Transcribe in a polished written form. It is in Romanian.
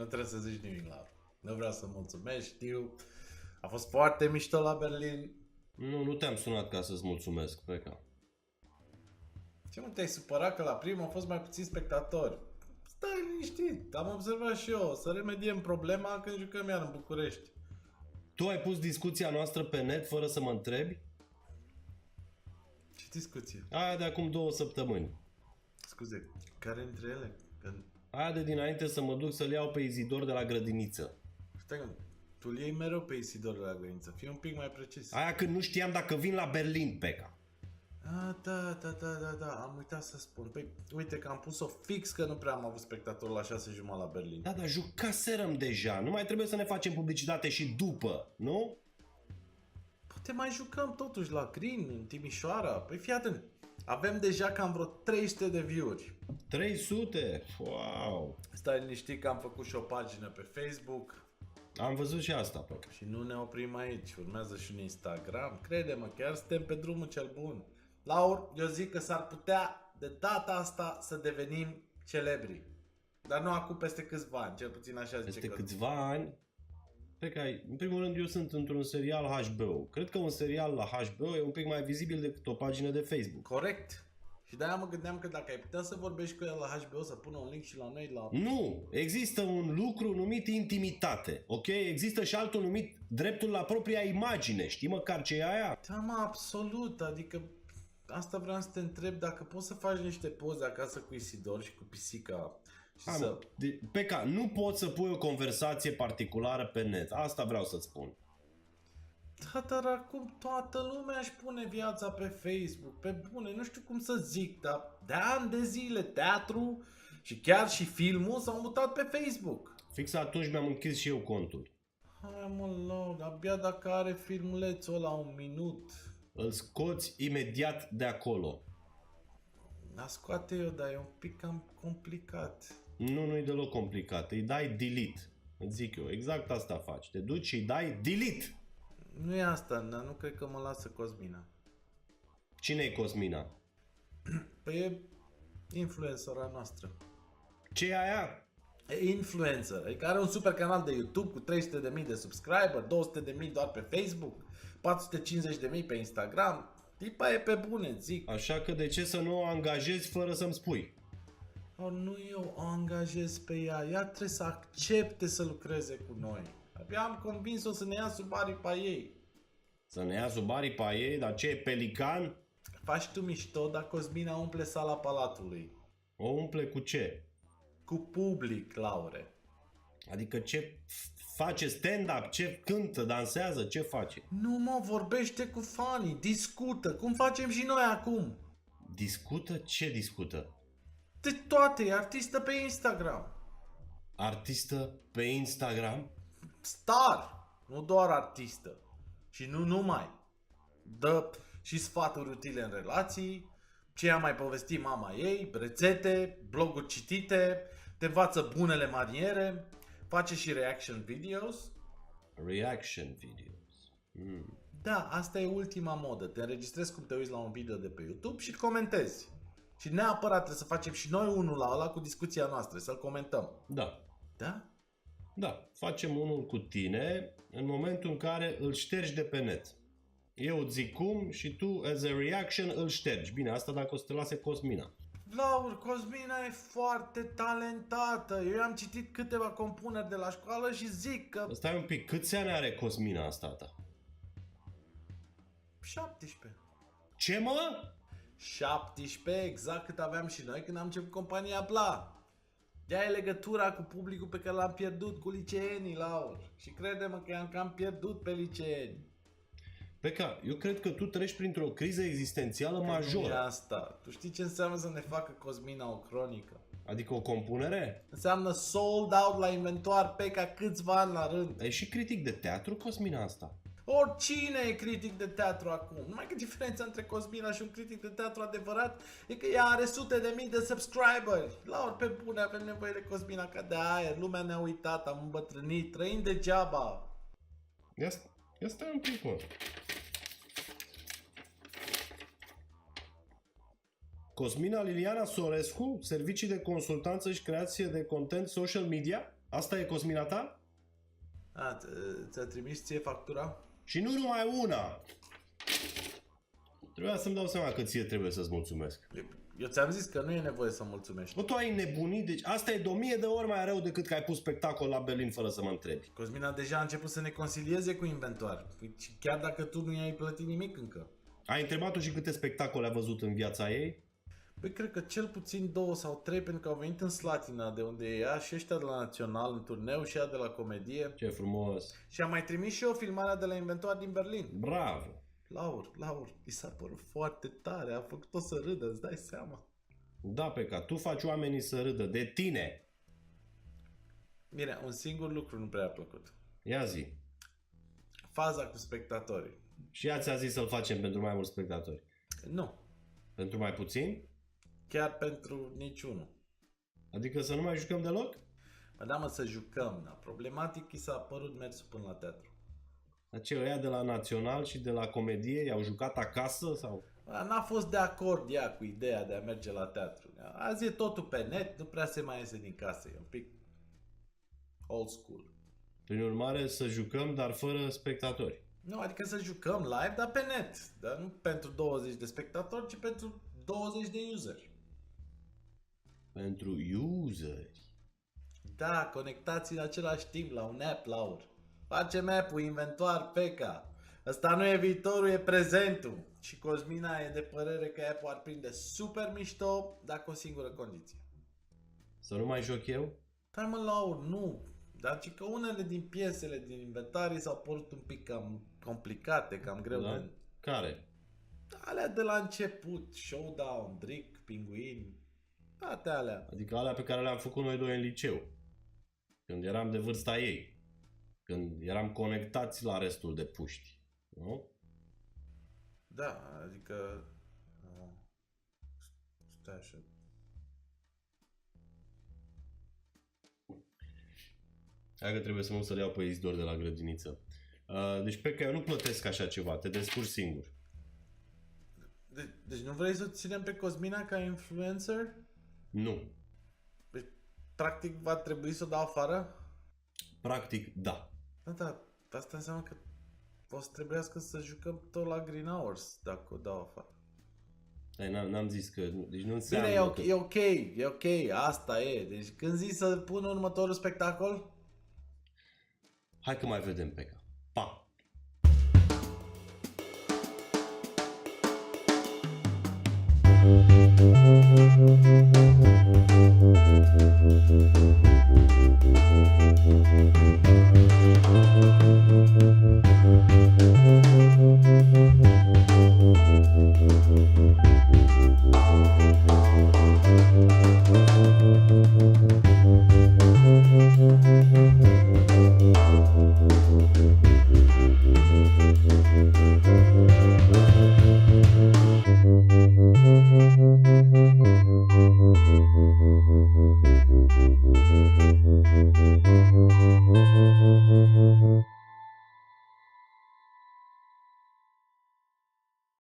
trebuie să zici nimic, Laura. Nu vreau să mulțumesc, știu. A fost foarte mișto la Berlin. Nu te-am sunat ca să-ți mulțumesc, Peca. Ce mă, te-ai supărat că la primul au fost mai puțini spectatori? Stai liniștit, am observat și eu. Să remediem problema când jucăm iar în București. Tu ai pus discuția noastră pe net fără să mă întrebi? Ce discuție? Aia de acum 2 săptămâni. Scuze, care dintre ele? Că... Aia de dinainte să mă duc să-l iau pe Izidor de la grădiniță. Stai, tu îl iei mereu pe Isidor de la grădiniță. Fii un pic mai precis. Aia când nu știam dacă vin la Berlin, Peca. Da, am uitat să spun. Păi, uite că am pus-o fix că nu prea am avut spectatori la 6:30 la Berlin. Da, dar jucaserăm deja. Nu mai trebuie să ne facem publicitate și după, nu? Poate mai jucăm totuși la Green, în Timișoara. Păi fii atent. Avem deja cam vreo 300 de view-uri. 300? Wow! Stai liniștit că am făcut și o pagină pe Facebook. Am văzut și asta, Peca. Și nu ne oprim aici. Urmează și un Instagram. Crede-mă, chiar suntem pe drumul cel bun. Laur, eu zic că s-ar putea de data asta să devenim celebri. Dar nu acum, peste câțiva ani, cel puțin așa zice. Peste că... câțiva ani. Peca, în primul rând eu sunt într-un serial HBO. Cred că un serial la HBO e un pic mai vizibil decât o pagină de Facebook. Corect. Și de-aia mă gândeam că dacă ai putea să vorbești cu el la HBO, să pună un link și la noi la... Nu! Există un lucru numit intimitate, ok? Există și altul numit dreptul la propria imagine. Știi măcar ce e aia? Da, mă, absolut. Adică asta vreau să te întreb dacă poți să faci niște poze acasă cu Isidor și cu pisica. Și să... Peca, nu poți să pui o conversație particulară pe net. Asta vreau să-ți spun. Da, dar acum toată lumea își pune viața pe Facebook, pe bune, nu știu cum să zic, dar de ani de zile teatru și chiar și filmul s-au mutat pe Facebook. Fix atunci mi-am închis și eu contul. Hai mă, Laura, abia dacă are filmulețul ăla 1 minut. Îl scoți imediat de acolo. Da, scoate eu, dar e un pic cam complicat. Nu-i deloc complicat. Îi dai delete. Îți zic eu, exact asta faci. Te duci și îi dai delete. Nu e asta, dar nu cred că mă lasă Cosmina. Cine e Cosmina? Păi e influencera noastră. Ce e aia? E influencer, adică are un super canal de YouTube cu 300.000 de subscriber, 200.000 doar pe Facebook, 450.000 pe Instagram. Tipa e pe bune, zic. Așa că de ce să nu o angajezi fără să-mi spui? Nu eu o angajez pe ea trebuie să accepte să lucreze cu noi. Abia am convins-o să ne ia sub aripa ei. Să ne ia sub aripa ei? Dar ce e pelican? Faci tu mișto, dar Cosmina umple sala palatului. O umple cu ce? Cu public, Laure. Adică ce face stand-up? Ce cântă, dansează? Ce face? Nu mă, vorbește cu fanii, discută, cum facem și noi acum. Discută? Ce discută? De toate, e artistă pe Instagram. Artistă pe Instagram? Star, nu doar artistă. Și nu numai. Dă și sfaturi utile în relații, ce a mai povestit mama ei, rețete, bloguri citite, te învață bunele maniere, face și reaction videos. Reaction videos. Da, asta e ultima modă. Te înregistrezi cum te uiți la un video de pe YouTube și comentezi. Și neapărat trebuie să facem și noi unul la ăla cu discuția noastră, să-l comentăm. Da. Da? Da, facem unul cu tine în momentul în care îl ștergi de pe net. Eu îți zic cum și tu, as a reaction, îl ștergi. Bine, asta dacă o să te lase Cosmina. Laur, Cosmina e foarte talentată. Eu am citit câteva compuneri de la școală și zic că... Stai un pic, câți ani are Cosmina asta ta? 17. Ce mă? 17, exact cât aveam și noi când am început compania Bla. De-aia e legătura cu publicul pe care l-am pierdut cu liceenii, Laur. Și crede-mă că i-am cam pierdut pe liceeni. Peca, eu cred că tu treci printr-o criză existențială majoră. Nu e asta. Tu știi ce înseamnă să ne facă Cosmina o cronică? Adică o compunere? Înseamnă sold out la inventoar pe ca câțiva ani la rând. E și critic de teatru, Cosmina asta. Oricine e critic de teatru acum. Numai că diferența între Cosmina și un critic de teatru adevărat e că ea are sute de mii de subscriberi. La ori pe bune avem nevoie de Cosmina ca de aer. Lumea ne-a uitat, am îmbătrânit, trăim degeaba. Ia stai un pic, mă. Cosmina Liliana Sorescu, servicii de consultanță și creație de content social media? Asta e Cosmina ta? Ți-a trimis ție factura? Și nu numai una! Trebuia să-mi dau seama că ție trebuie să-ți mulțumesc. Eu ți-am zis că nu e nevoie să mulțumești. Bă, tu ai nebunit? Deci asta e de 1000 de ori mai rău decât că ai pus spectacol la Berlin fără să mă întrebi. Cosmina deja a început să ne consilieze cu inventoare. Și chiar dacă tu nu i-ai plătit nimic încă. Ai întrebat-o și câte spectacole a văzut în viața ei? Păi cred că cel puțin 2 sau 3 pentru că au venit în Slatina de unde e ea și ăștia de la Național în turneu și ea de la comedie. Ce frumos! Și am mai trimis și eu filmarea de la inventoare din Berlin. Bravo! Laur, i s-a părut foarte tare, a făcut-o să râdă, îți dai seama. Da, Peca, tu faci oamenii să râdă de tine. Bine, un singur lucru nu prea a plăcut. Ia zi. Faza cu spectatorii. Și ea ți-a zis să-l facem pentru mai mulți spectatori. Nu, Pentru mai puțin? chiar pentru niciunul. Adică să nu mai jucăm deloc? Mă da, mă, să jucăm, da. Problematic i s-a părut mersul până la teatru. Aceia ăia de la Național și de la Comedie i-au jucat acasă sau? N-a fost de acord ea cu ideea de a merge la teatru. Azi e totul pe net, nu prea se mai iese din casă, e un pic old school. Prin urmare să jucăm, dar fără spectatori. Nu, adică să jucăm live, dar pe net. Dar nu pentru 20 de spectatori, ci pentru 20 de useri. Pentru useri. Da, conectați în același timp la un app, Laur. Facem app-ul Inventoar Peca. Ăsta nu e viitorul, e prezentul. Și Cosmina e de părere că app-ul ar prinde super mișto, dar cu o singură condiție. Să nu mai joc eu? Dar mă, Laur, nu. Dar ci că unele din piesele din inventarii s-au părut un pic cam complicate, cam greu Da? de... Care? Alea de la început, Showdown, Drick, Pinguin, toate alea. Adică alea pe care le-am făcut noi doi în liceu. Când eram de vârsta ei. Când eram conectați la restul de puști. Nu? Da, adică... Stai așa. Hai că trebuie să mă duc să-l iau pe Isidor de la grădiniță. Deci pe că eu nu plătesc așa ceva, te descurci singur. Deci nu vrei să ținem pe Cosmina ca influencer? Nu. Deci, practic va trebui să o dau afară? Practic, da. Da, asta înseamnă că o să trebuiască să jucăm tot la Green Hours dacă o dau afară. Hai, n-am zis că... Deci nu înseamnă Bine, că... e ok, asta e. Deci când zici să pun următorul spectacol? Hai că mai vedem, Peca. Pa!